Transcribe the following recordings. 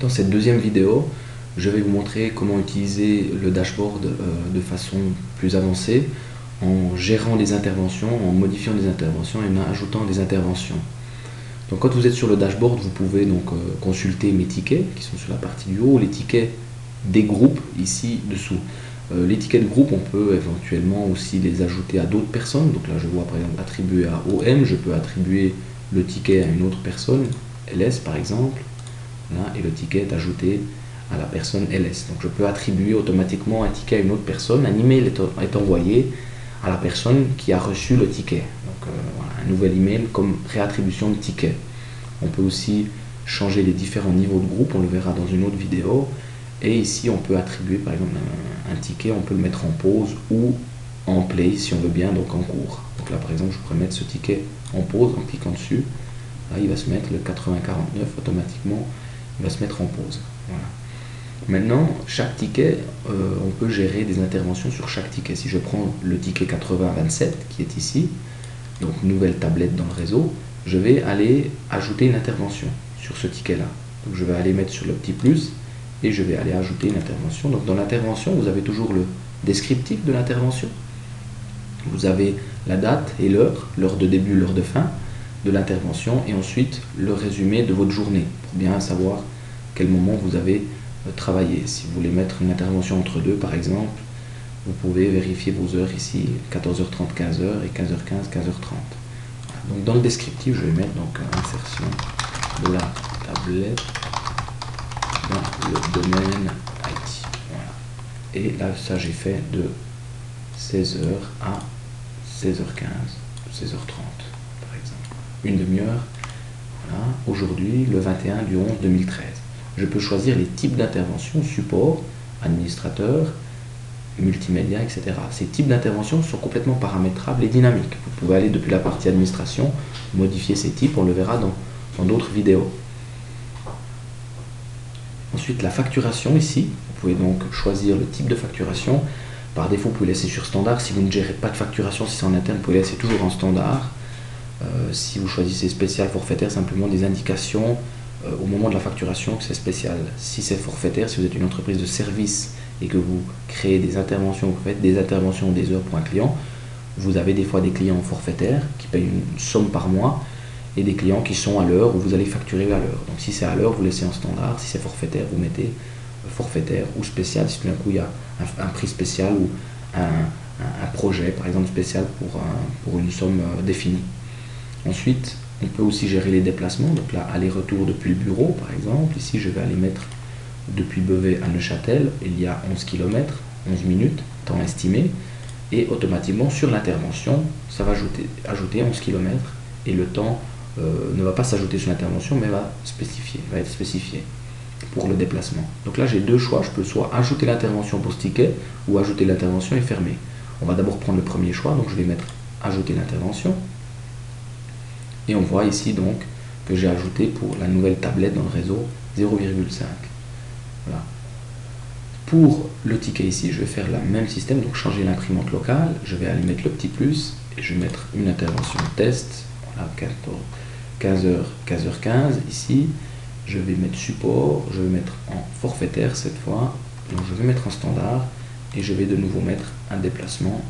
Dans cette deuxième vidéo, je vais vous montrer comment utiliser le dashboard de façon plus avancée en gérant les interventions, en modifiant des interventions et en ajoutant des interventions. Donc quand vous êtes sur le dashboard, vous pouvez donc consulter mes tickets qui sont sur la partie du haut, les tickets des groupes ici dessous. Les tickets de groupe, on peut éventuellement aussi les ajouter à d'autres personnes. Donc là, je vois par exemple attribuer à OM, je peux attribuer le ticket à une autre personne, LS par exemple. Là, et le ticket est ajouté à la personne LS. Donc je peux attribuer automatiquement un ticket à une autre personne. Un email est envoyé à la personne qui a reçu le ticket. Donc voilà, un nouvel email comme réattribution de ticket. On peut aussi changer les différents niveaux de groupe, on le verra dans une autre vidéo. Et ici on peut attribuer par exemple un ticket, on peut le mettre en pause ou en play si on veut bien, donc en cours. Donc là par exemple je pourrais mettre ce ticket en pause en cliquant dessus. Là il va se mettre le 8049 automatiquement, il va se mettre en pause. Voilà. Maintenant, chaque ticket, on peut gérer des interventions sur chaque ticket. Si je prends le ticket 8027 qui est ici, donc nouvelle tablette dans le réseau, je vais aller ajouter une intervention sur ce ticket-là. Donc je vais aller mettre sur le petit plus et je vais aller ajouter une intervention. Donc dans l'intervention, vous avez toujours le descriptif de l'intervention. Vous avez la date et l'heure de début, l'heure de fin de l'intervention et ensuite le résumé de votre journée pour bien savoir quel moment vous avez travaillé. Si vous voulez mettre une intervention entre deux par exemple, vous pouvez vérifier vos heures ici, 14h30, 15h et 15h15, 15h30. Donc dans le descriptif, je vais mettre donc insertion de la tablette dans le domaine IT. Voilà. Et là, ça j'ai fait de 16h à 16h15, 16h30 par exemple. Une demi-heure. Voilà. Aujourd'hui, le 21 du 11 2013. Je peux choisir les types d'interventions, support, administrateur, multimédia, etc. Ces types d'interventions sont complètement paramétrables et dynamiques. Vous pouvez aller depuis la partie administration, modifier ces types, on le verra dans d'autres vidéos. Ensuite, la facturation ici, vous pouvez donc choisir le type de facturation. Par défaut, vous pouvez laisser sur standard. Si vous ne gérez pas de facturation, si c'est en interne, vous pouvez laisser toujours en standard. Si vous choisissez spécial, forfaitaire, simplement des indications au moment de la facturation que c'est spécial. Si c'est forfaitaire, si vous êtes une entreprise de service et que vous créez des interventions, vous faites des interventions des heures pour un client, vous avez des fois des clients forfaitaires qui payent une somme par mois et des clients qui sont à l'heure où vous allez facturer à l'heure. Donc si c'est à l'heure, vous laissez en standard. Si c'est forfaitaire, vous mettez forfaitaire ou spécial. Si tout d'un coup il y a un prix spécial ou un projet par exemple spécial pour une somme définie. Ensuite, on peut aussi gérer les déplacements. Donc là, aller-retour depuis le bureau par exemple. Ici, je vais aller mettre depuis Beauvais à Neuchâtel, il y a 11 km, 11 minutes, temps estimé, et automatiquement sur l'intervention, ça va ajouter 11 km, et le temps ne va pas s'ajouter sur l'intervention, mais va être spécifié pour le déplacement. Donc là, j'ai deux choix, je peux soit ajouter l'intervention pour ce ticket, ou ajouter l'intervention et fermer. On va d'abord prendre le premier choix, donc je vais mettre ajouter l'intervention, et on voit ici donc que j'ai ajouté pour la nouvelle tablette dans le réseau 0,5. Voilà. Pour le ticket ici, je vais faire le même système, donc changer l'imprimante locale, je vais aller mettre le petit plus et je vais mettre une intervention test, voilà, 15h, 15h15 ici, je vais mettre support, je vais mettre en forfaitaire cette fois, donc je vais mettre en standard et je vais de nouveau mettre un déplacement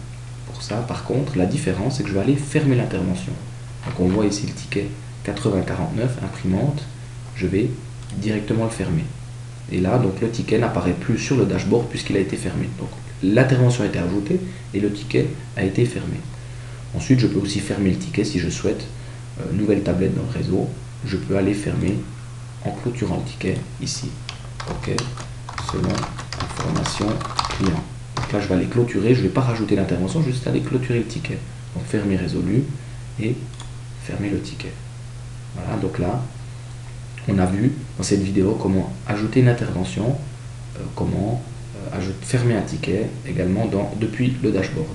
pour ça. Par contre, la différence c'est que je vais aller fermer l'intervention. Donc on voit ici le ticket 8049 imprimante, je vais directement le fermer. Et là, donc le ticket n'apparaît plus sur le dashboard puisqu'il a été fermé. Donc l'intervention a été ajoutée et le ticket a été fermé. Ensuite, je peux aussi fermer le ticket si je souhaite. Nouvelle tablette dans le réseau, je peux aller fermer en clôturant le ticket ici. OK, selon information client. Donc là, je vais aller clôturer, je ne vais pas rajouter l'intervention, je vais juste aller clôturer le ticket. Donc fermer résolu et fermer le ticket. Voilà, donc là, on a vu dans cette vidéo comment ajouter une intervention, comment fermer un ticket également depuis le dashboard.